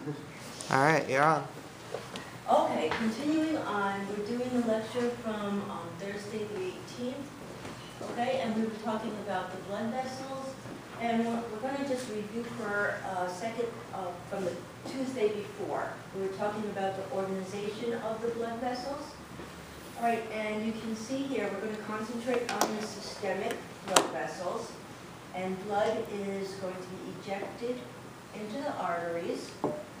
All right, you're on. Okay, continuing on, we're doing the lecture from Thursday the 18th, okay, and we were talking about the blood vessels, and we're going to just review for a second from the Tuesday before. We were talking about the organization of the blood vessels. All right, and you can see here, we're going to concentrate on the systemic blood vessels, and blood is going to be ejected into the arteries.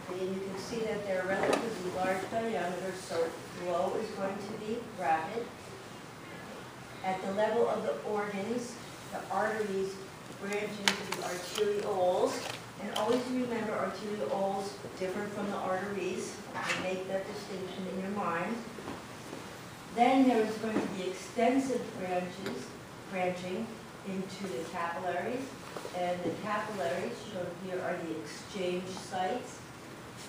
And you can see that they're relatively large diameter, so flow is going to be rapid. At the level of the organs, the arteries branch into the arterioles. And always remember, arterioles different from the arteries. And make that distinction in your mind. Then there is going to be extensive branching into the capillaries. And the capillaries shown here are the exchange sites.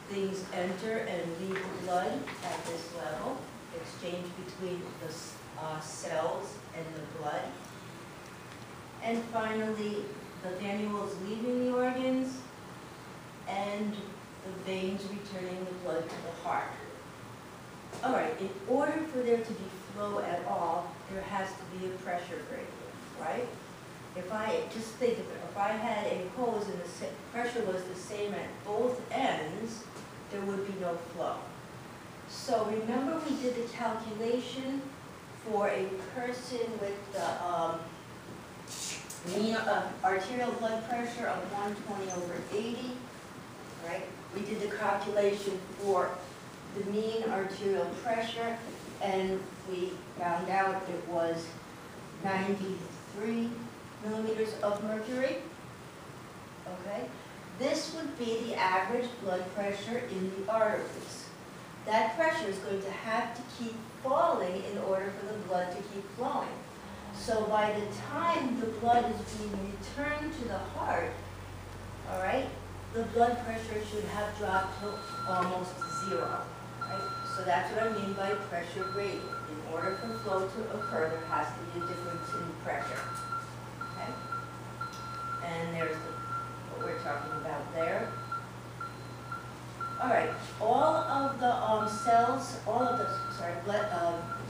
Things enter and leave the blood at this level, exchange between the cells and the blood. And finally, the vanuoles leaving the organs and the veins returning the blood to the heart. All right, in order for there to be flow at all, there has to be a pressure gradient, right? If I just think of it, if I had a hose and the pressure was the same at both ends, there would be no flow. So remember we did the calculation for a person with the mean arterial blood pressure of 120/80, right? We did the calculation for the mean arterial pressure, and we found out it was 93 millimeters of mercury, okay? This would be the average blood pressure in the arteries. That pressure is going to have to keep falling in order for the blood to keep flowing. So by the time the blood is being returned to the heart, all right, the blood pressure should have dropped to almost zero, right? So that's what I mean by pressure gradient. In order for flow to occur, there has to be a difference in pressure, okay? And there's what we're talking about there. All right, all of the cells, all of the,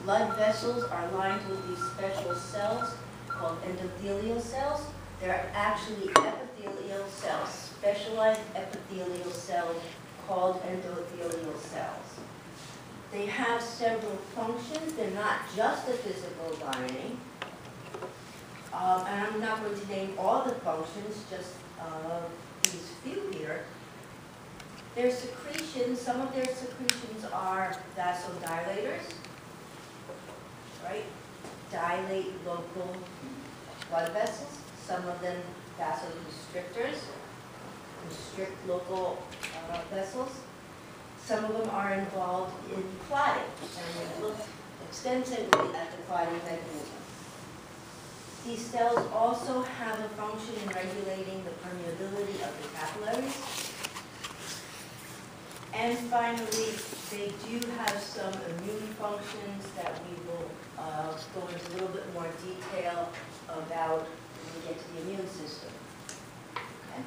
blood vessels are lined with these special cells called endothelial cells. They're actually epithelial cells, specialized epithelial cells called endothelial cells. They have several functions. They're not just a physical lining. And I'm not going to name all the functions, just these few here. Their secretions, some of their secretions are vasodilators, right? Dilate local blood vessels. Some of them vasoconstrictors, constrict local vessels. Some of them are involved in clotting, and we looked extensively at the clotting mechanism. These cells also have a function in regulating the permeability of the capillaries. And finally, they do have some immune functions that we will go into a little bit more detail about when we get to the immune system. Okay?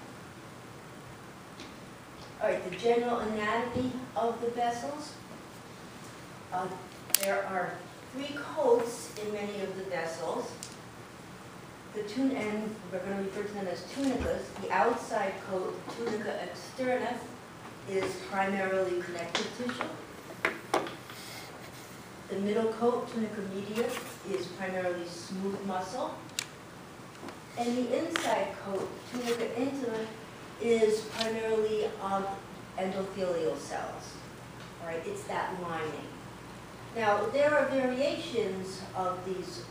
All right, the general anatomy of the vessels. There are 3 coats in many of the vessels. And we're going to refer to them as tunicas. The outside coat, tunica externa, is primarily connective tissue. The middle coat, tunica media, is primarily smooth muscle. And the inside coat, tunica intima, is primarily endothelial cells. All right, it's that lining. Now, there are variations of these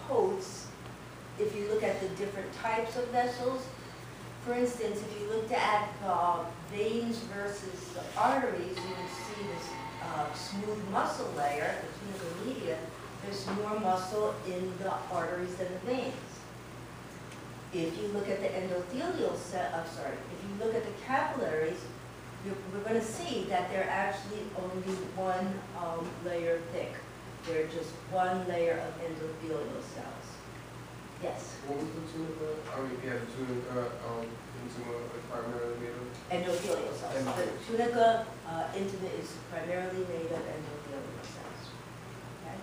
coats. If you look at the different types of vessels, for instance, if you looked at veins versus the arteries, you would see this smooth muscle layer, the tunica media. There's more muscle in the arteries than the veins. If you look at the endothelial if you look at the capillaries, we're going to see that they're actually only one layer thick. They're just one layer of endothelial cells. Yes. What was the tunica? I mean, yeah, the tunica, intima, like primarily made of? Endothelial cells. The tunica intima is primarily made of endothelial cells. Okay?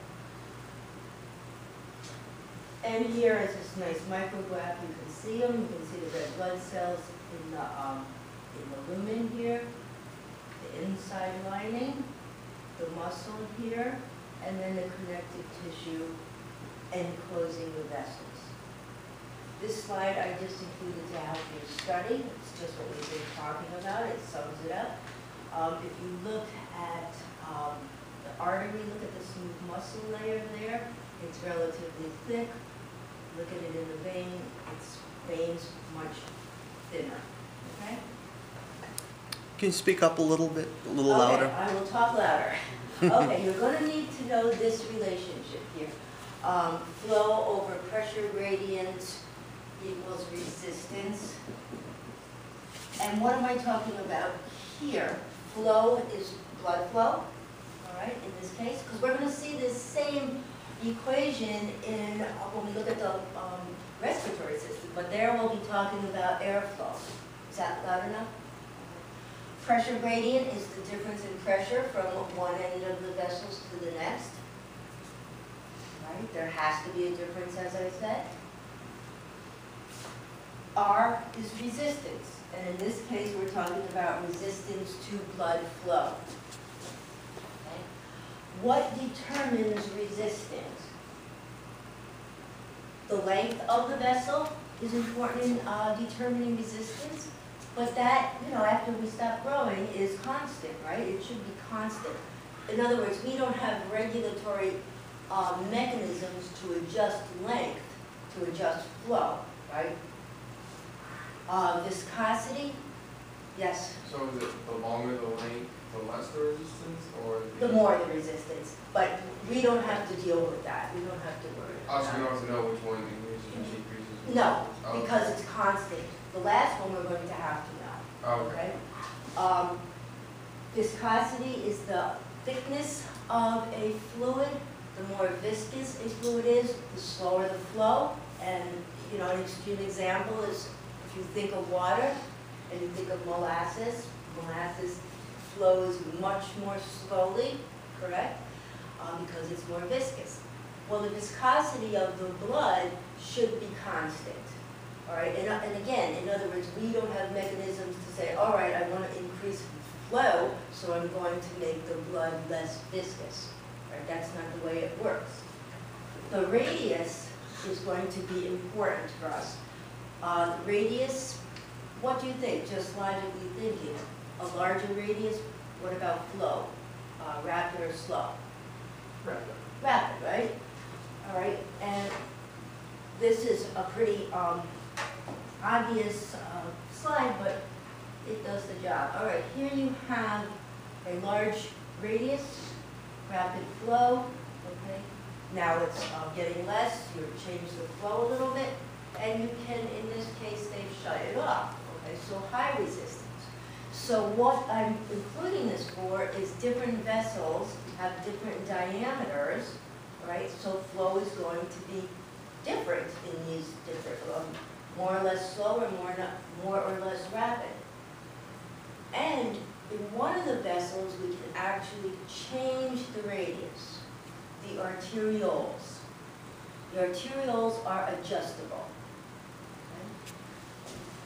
And here is this nice micrograph. You can see them. You can see the red blood cells in the lumen here, the inside lining, the muscle here, and then the connective tissue enclosing the vessels. This slide I just included to help you study. It's just what we've been talking about. It sums it up. If you look at the artery, look at the smooth muscle layer there. It's relatively thick. Look at it in the vein. Its veins much thinner. Okay? Can you speak up a little bit, a little Okay, louder? I will talk louder. Okay, you're going to need to know this relationship here. Flow over pressure gradient equals resistance. And what am I talking about here? Flow is blood flow, all right, in this case, because we're going to see this same equation in when we look at the respiratory system, but there we'll be talking about airflow. Is that loud enough? Pressure gradient is the difference in pressure from one end of the vessels to the next. Right? There has to be a difference, as I said. R is resistance, and in this case we're talking about resistance to blood flow. Okay? What determines resistance? The length of the vessel is important in determining resistance, but that, after we stop growing is constant, right? It should be constant. In other words, we don't have regulatory mechanisms to adjust length, to adjust flow, right? Viscosity, yes? So is it the longer the length, the less the resistance, or? The more the resistance, but we don't have to deal with that. We don't have to worry about Also, that. you don't have to know which one increases or decreases? No, Oh, because it's constant. The last one we're going to have to know. oh, okay. Okay? Viscosity is the thickness of a fluid. The more viscous a fluid is, the slower the flow. And, an extreme example is if you think of water and you think of molasses, molasses flows much more slowly, correct? Because it's more viscous. Well, the viscosity of the blood should be constant. All right, and again, in other words, we don't have mechanisms to say, all right, I want to increase flow, so I'm going to make the blood less viscous. Right? That's not the way it works. The radius is going to be important for us. Radius, what do you think, just logically thinking? A larger radius, what about flow? Rapid or slow? Rapid. Rapid, right? All right, and this is a pretty obvious slide, but it does the job. All right, here you have a large radius, rapid flow, okay? Now it's getting less, you change the flow a little bit, and you can, in this case, they've shut it off, okay? So high resistance. So what I'm including this for is different vessels have different diameters, right? So flow is going to be different in these different, more or less slow or more or less rapid. And in one of the vessels, we can actually change the radius, the arterioles. The arterioles are adjustable.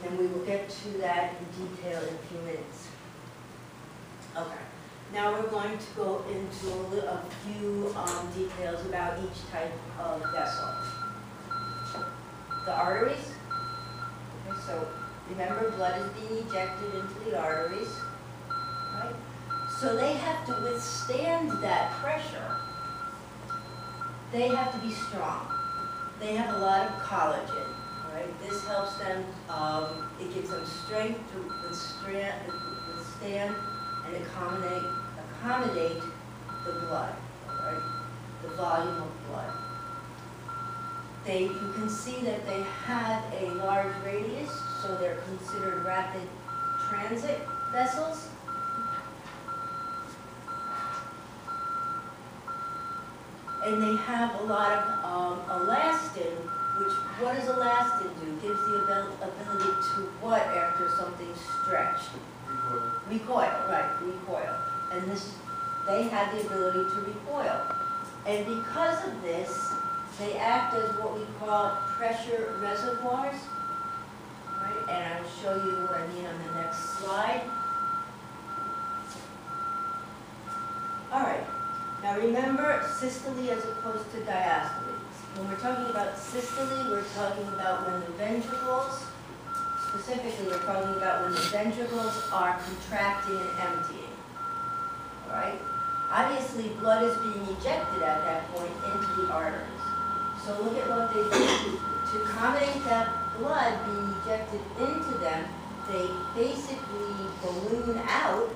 Okay? And we will get to that in detail in a few minutes. Okay. Now we're going to go into a few details about each type of vessel. The arteries. Okay, so remember, blood is being ejected into the arteries. Right? So they have to withstand that pressure. They have to be strong. They have a lot of collagen. Right? This helps them, it gives them strength to withstand and accommodate the blood, right? The volume of blood. You can see that they have a large radius, so they're considered rapid transit vessels. And they have a lot of elastin, which, what does elastin do? Gives the ability to what after something's stretched? Recoil, right, recoil. And this, they have the ability to recoil. And because of this, they act as what we call pressure reservoirs. Right? And I'll show you what I mean on the next slide. All right. Now remember systole as opposed to diastole. When we're talking about systole, we're talking about when the ventricles, specifically we're talking about when the ventricles are contracting and emptying. All right? Obviously, blood is being ejected at that point into the arteries. So look at what they do. To accommodate that blood being ejected into them, they basically balloon out,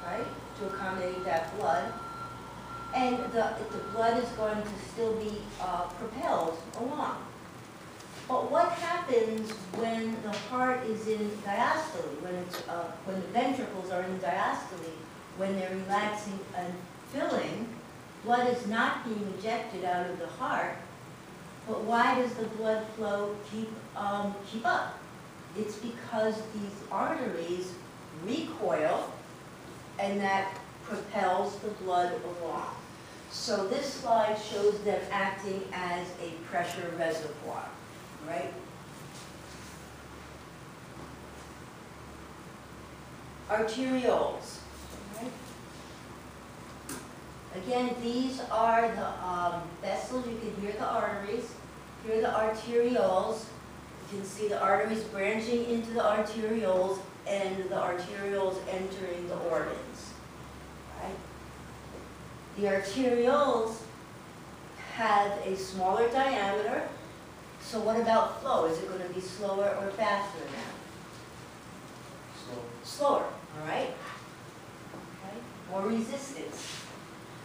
right, to accommodate that blood. And the blood is going to still be propelled along. But what happens when the heart is in diastole, when the ventricles are in diastole, when they're relaxing and filling, blood is not being ejected out of the heart, but why does the blood flow keep up? It's because these arteries recoil, and that propels the blood along. So this slide shows them acting as a pressure reservoir, right? Arterioles, right? Again, these are the vessels. You can hear the arteries. Here are the arterioles. You can see the arteries branching into the arterioles and the arterioles entering the organs. Right? The arterioles have a smaller diameter. So what about flow? Is it going to be slower or faster now? Slower, all right? Okay. More resistance.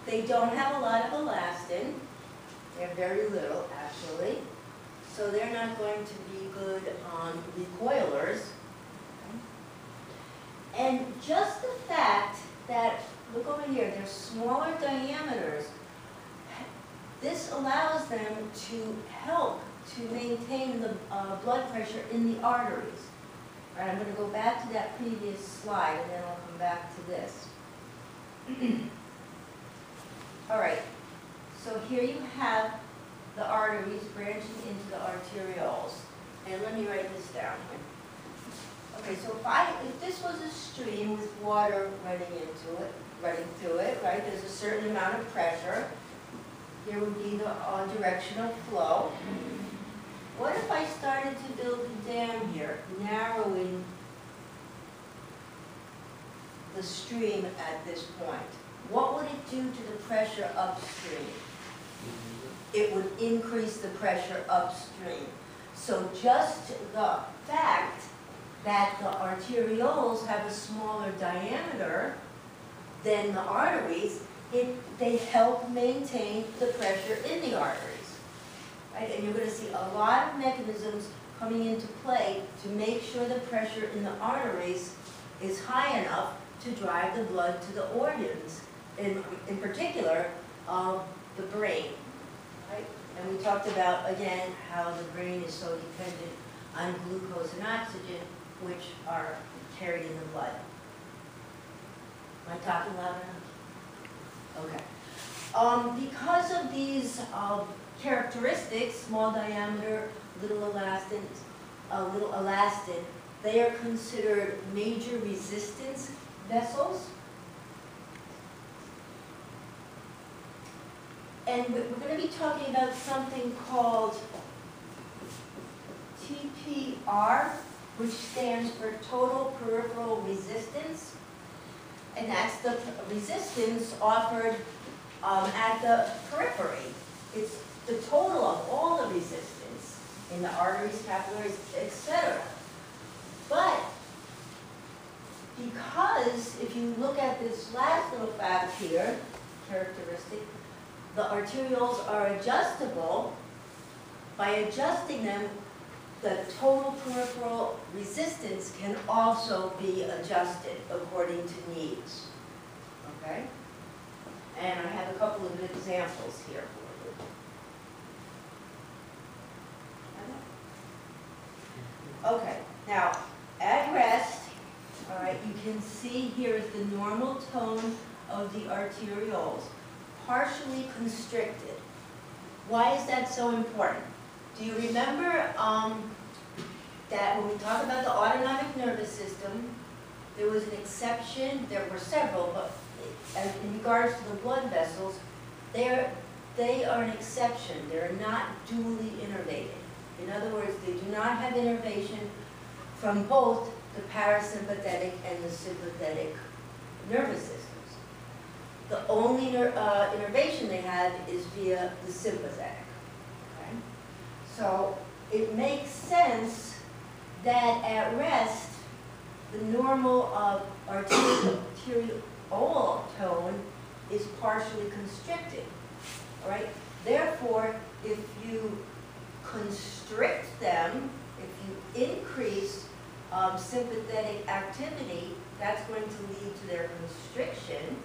They don't have a lot of elastin. They're very little, actually. So they're not going to be good recoilers. Okay. And just the fact that, look over here, they're smaller diameters, this allows them to help to maintain the blood pressure in the arteries. All right, I'm going to go back to that previous slide, and then I'll come back to this. All right, so here you have the arteries branching into the arterioles. And let me write this down here. Okay, so if this was a stream with water running through it, right, there's a certain amount of pressure. Here would be the direction of flow. What if I started to build a dam here, narrowing the stream at this point? What would it do to the pressure upstream? It would increase the pressure upstream. So just the fact that the arterioles have a smaller diameter than the arteries, they help maintain the pressure in the arteries. Right? And you're going to see a lot of mechanisms coming into play to make sure the pressure in the arteries is high enough to drive the blood to the organs, in particular, the brain. Right? And we talked about, again, how the brain is so dependent on glucose and oxygen, which are carried in the blood. Am I talking loud enough? Okay. Because of these characteristics, small diameter, little elastin, they are considered major resistance vessels. And we're going to be talking about something called TPR, which stands for total peripheral resistance. And that's the resistance offered at the periphery. It's the total of all the resistance in the arteries, capillaries, etc. But because if you look at this last little fact here, characteristic, the arterioles are adjustable. By adjusting them, the total peripheral resistance can also be adjusted according to needs. Okay? And I have a couple of examples here for you. Okay, now, at rest, all right, you can see here is the normal tone of the arterioles, partially constricted. Why is that so important? Do you remember that when we talk about the autonomic nervous system, there was an exception, there were several, but in regards to the blood vessels, they are an exception. They're not duly innervated. In other words, they do not have innervation from both the parasympathetic and the sympathetic nervous systems. The only innervation they have is via the sympathetic. Okay? So it makes sense that at rest, the normal arteriole tone is partially constricted. All right? Therefore, if you constrict them, if you increase sympathetic activity, that's going to lead to their constriction.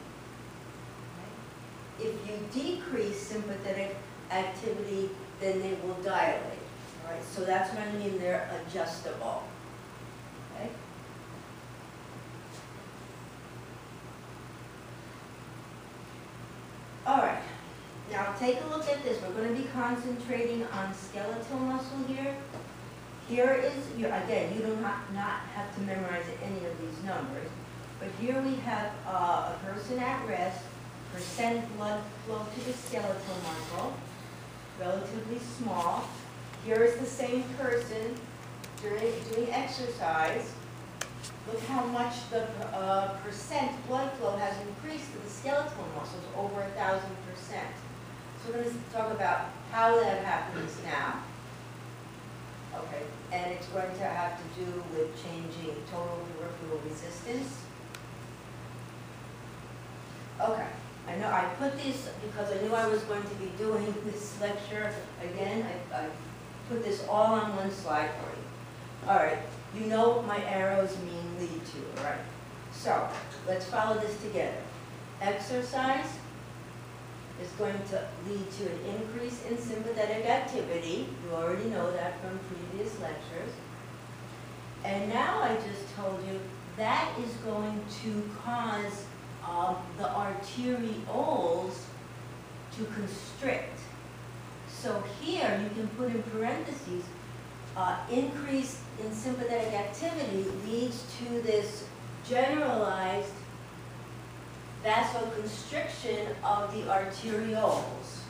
If you decrease sympathetic activity, then they will dilate. All right, so that's what I mean, they're adjustable. Okay? All right, now take a look at this. We're going to be concentrating on skeletal muscle here. Here is, again, you do not have to memorize any of these numbers, but here we have a person at rest, percent blood flow to the skeletal muscle, relatively small. Here is the same person doing exercise. Look how much the percent blood flow has increased to the skeletal muscles, over 1,000%. So we're going to talk about how that happens now. Okay, and it's going to have to do with changing total peripheral resistance. Okay. I know I put these because I knew I was going to be doing this lecture again. I put this all on one slide for you. All right, you know what my arrows mean lead to, all right? So let's follow this together. Exercise is going to lead to an increase in sympathetic activity. You already know that from previous lectures. And now I just told you that is going to cause the arterioles to constrict. So here you can put in parentheses, increase in sympathetic activity leads to this generalized vasoconstriction of the arterioles.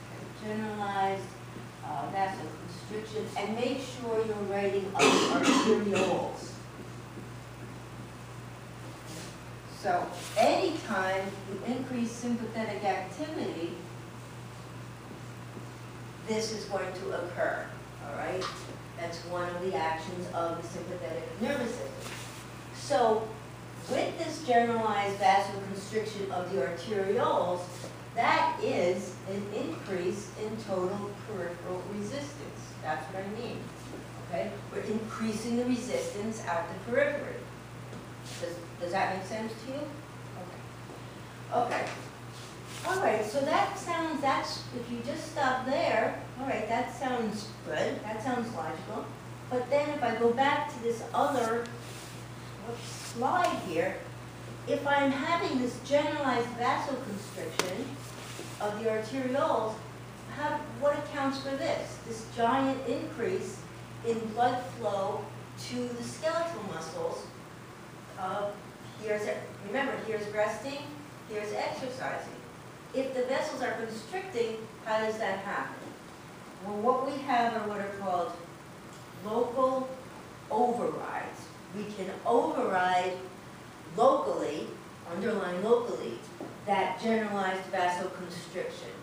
Okay, generalized vasoconstriction, and make sure you're writing on the arterioles. So anytime you increase sympathetic activity, this is going to occur, all right? That's one of the actions of the sympathetic nervous system. So with this generalized vasoconstriction of the arterioles, that is an increase in total peripheral resistance. That's what I mean, okay? We're increasing the resistance out the periphery. Does that make sense to you? Okay. Okay. All right, so if you just stop there, all right, that sounds good. That sounds logical. But then if I go back to this other slide here, if I'm having this generalized vasoconstriction of the arterioles, what accounts for this? This giant increase in blood flow to the skeletal muscles. Remember, here's resting, here's exercising. If the vessels are constricting, how does that happen? Well, what we have are what are called local overrides. We can override locally, underline locally, that generalized vasoconstriction.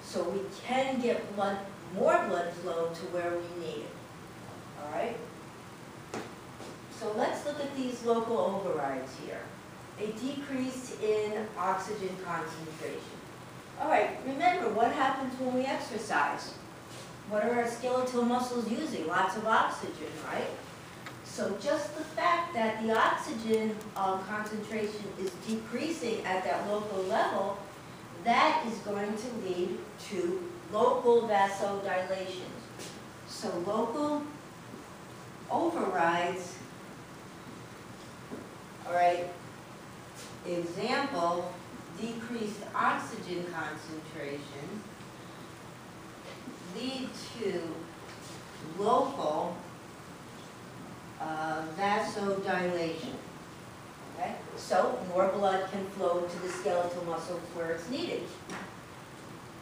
So we can get more blood flow to where we need it. All right? So let's look at these local overrides here. A decrease in oxygen concentration. All right, remember what happens when we exercise? What are our skeletal muscles using? Lots of oxygen, right? So just the fact that the oxygen concentration is decreasing at that local level, that is going to lead to local vasodilations. So local overrides, all right, example, decreased oxygen concentration lead to local vasodilation. Okay? So more blood can flow to the skeletal muscles where it's needed.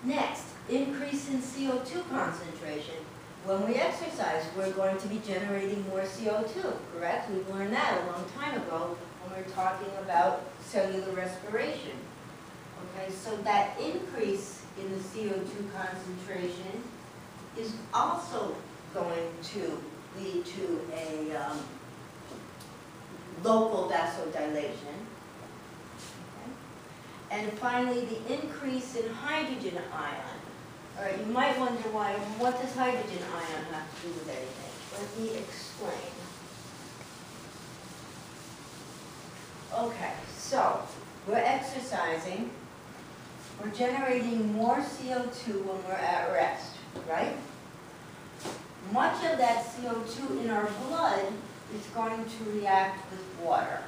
Next, increase in CO2 concentration. When we exercise, we're going to be generating more CO2, correct? We've learned that a long time ago when we were talking about cellular respiration. Okay, so that increase in the CO2 concentration is also going to lead to a local vasodilation. Okay. And finally, the increase in hydrogen ion. All right, you might wonder why, what does hydrogen ion have to do with anything? Let me explain. Okay, so we're exercising, we're generating more CO2 when we're at rest, right? Much of that CO2 in our blood is going to react with water.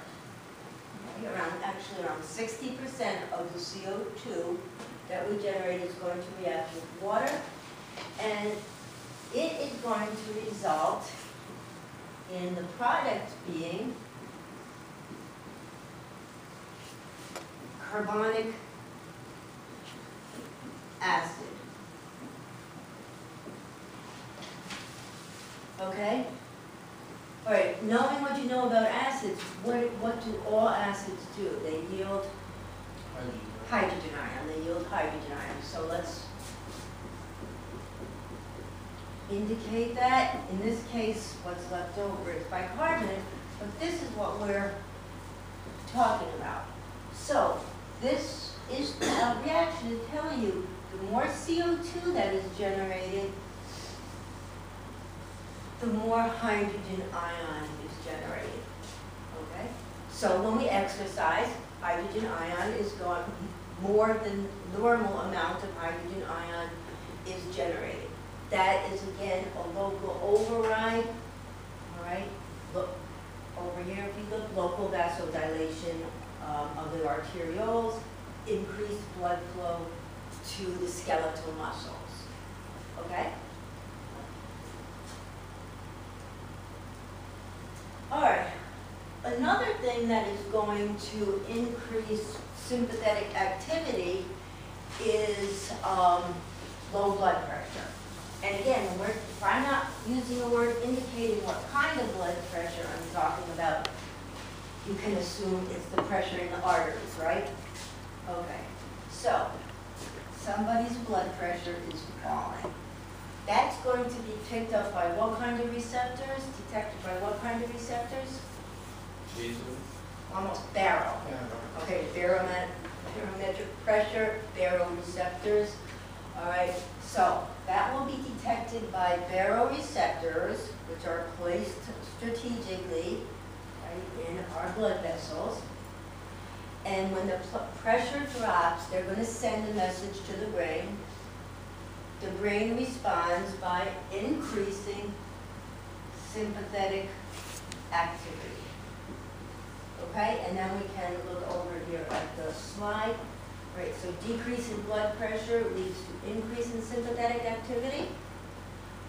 Okay, actually around 60% of the CO2 that we generate is going to react with water, and it is going to result in the product being carbonic acid. Okay? All right, knowing what you know about acids, what do all acids do? They yield hydrogen ion. They yield hydrogen ion. So let's indicate that. In this case, what's left over is bicarbonate, but this is what we're talking about. So this is a reaction is telling you the more CO2 that is generated, the more hydrogen ion is generated. Okay? So when we exercise, hydrogen ion is going, more than normal amount of hydrogen ion is generated. That is again a local override. All right? Look over here, if you look, local vasodilation of the arterioles, increased blood flow to the skeletal muscles. Okay? All right. Another thing that is going to increase sympathetic activity is low blood pressure. And again, if I'm not using a word indicating what kind of blood pressure I'm talking about, you can assume it's the pressure in the arteries, right? Okay. So, somebody's blood pressure is falling. That's going to be picked up by what kind of receptors? Detected by what kind of receptors? Almost baro. Yeah. Okay, barometric pressure, baroreceptors. All right, so that will be detected by baroreceptors, which are placed strategically right, in our blood vessels. And when the pressure drops, they're going to send a message to the brain. The brain responds by increasing sympathetic activity. Okay, and then we can look over here at the slide. Right, so decrease in blood pressure leads to increase in sympathetic activity.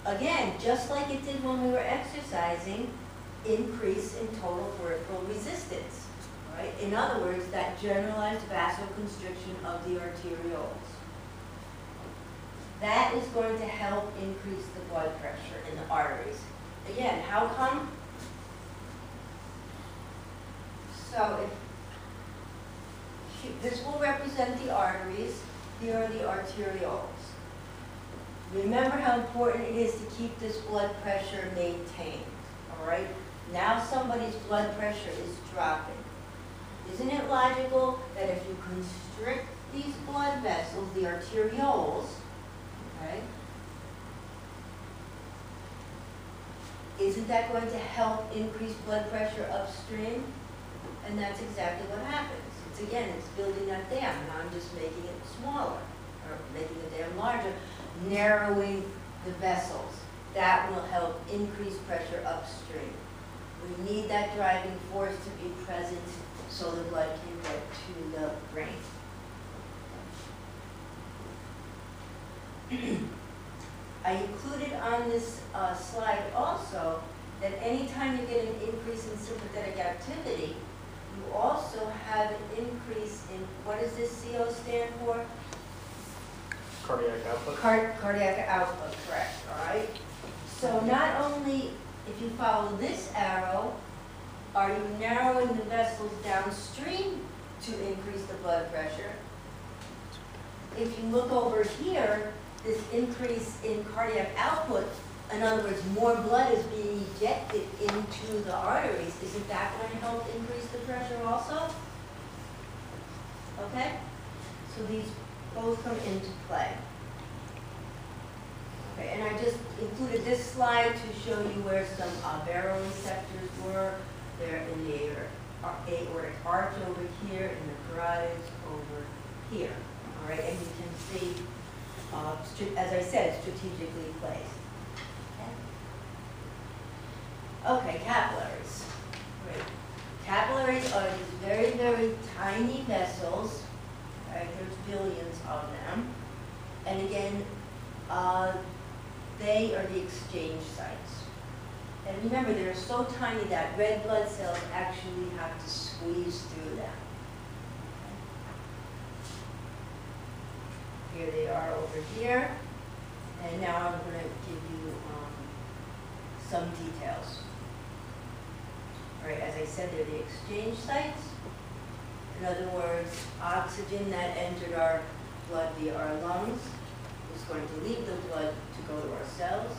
Again, just like it did when we were exercising, increase in total peripheral resistance. Right? In other words, that generalized vasoconstriction of the arterioles. That is going to help increase the blood pressure in the arteries. Again, how come? So this will represent the arteries. Here are the arterioles. Remember how important it is to keep this blood pressure maintained. All right? Now somebody's blood pressure is dropping. Isn't it logical that if you constrict these blood vessels, the arterioles, okay, isn't that going to help increase blood pressure upstream? And that's exactly what happens. It's building that dam. Now I'm just making it smaller, or making the dam larger, narrowing the vessels. that will help increase pressure upstream. We need that driving force to be present so the blood can get to the brain. I included on this slide also that anytime you get an increase in sympathetic activity, you also have an increase in, what does this CO stand for? Cardiac output. Cardiac output, correct, all right? So not only, if you follow this arrow, are you narrowing the vessels downstream to increase the blood pressure? If you look over here, this increase in cardiac output, in other words, more blood is being ejected into the arteries, isn't that going to help increase the pressure also? Okay? So these both come into play. Okay, and I just included this slide to show you where some baroreceptors were. They're in the aortic arch over here, in the carotids over here. All right, and you can see, as I said, strategically placed. Okay, capillaries. Great. Capillaries are these very, very tiny vessels. Right, there's billions of them. And again, they are the exchange sites. And remember, they're so tiny that red blood cells actually have to squeeze through them. Here they are over here. And now I'm going to give you some details. All right, as I said, they're the exchange sites. In other words, oxygen that entered our blood via our lungs is going to leave the blood to go to our cells.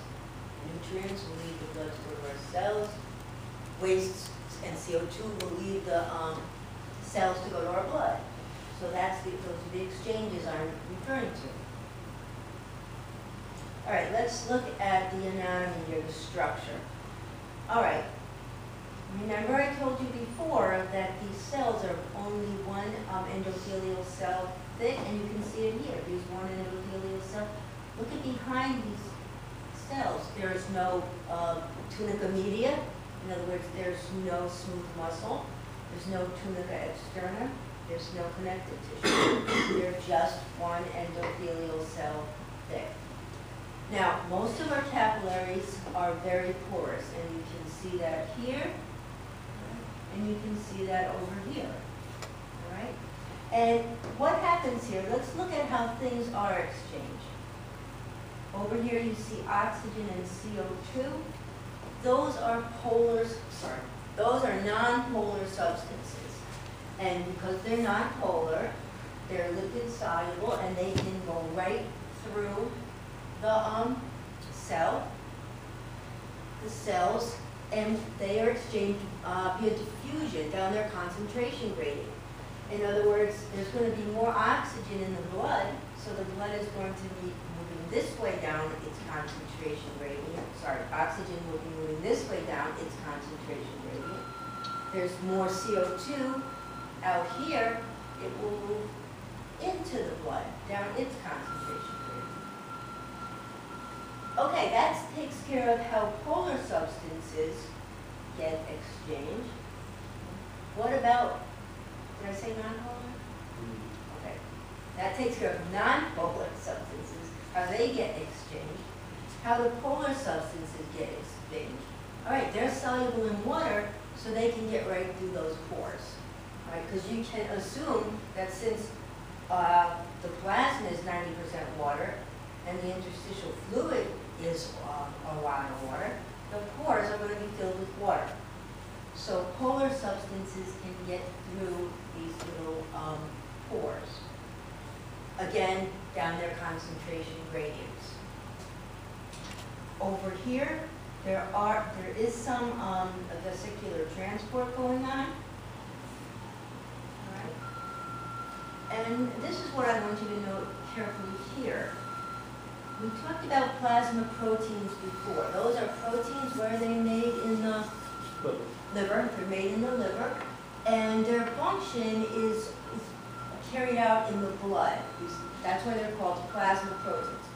Nutrients will leave the blood to go to our cells. Waste and CO2 will leave the cells to go to our blood. So those are the exchanges I'm referring to. All right, let's look at the anatomy here, the structure. All right, remember I told you before that these cells are only one endothelial cell thick, and you can see it here. There's one endothelial cell. Look at behind these cells. There is no tunica media. In other words, there's no smooth muscle. There's no tunica externa. There's no connective tissue. They're just one endothelial cell thick. Now, most of our capillaries are very porous, and you can see that here, and you can see that over here. All right? And what happens here? Let's look at how things are exchanged. Over here you see oxygen and CO2. Those are those are non-polar substances. And because they're non-polar, they're lipid soluble, and they can go right through the cells, and they are exchanged via diffusion down their concentration gradient. In other words, there's going to be more oxygen in the blood, so the blood is going to be moving this way down its concentration gradient. Oxygen will be moving this way down its concentration gradient. There's more CO2 out here. It will move into the blood down its concentration gradient. Okay, that takes care of how polar substances get exchanged. What about, did I say non-polar? Okay, that takes care of non-polar substances, how they get exchanged. How the polar substances get exchanged. All right, they're soluble in water, so they can get right through those pores. All right, because you can assume that since the plasma is 90% water, and the interstitial fluid is a lot of water, the pores are going to be filled with water. So polar substances can get through these little pores. Again, down their concentration gradients. Over here, there is some vesicular transport going on. All right. And this is what I want you to note carefully here. We talked about plasma proteins before. Those are proteins where are they made in the liver. They're made in the liver, and their function is carried out in the blood. That's why they're called plasma proteins.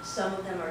Some of them are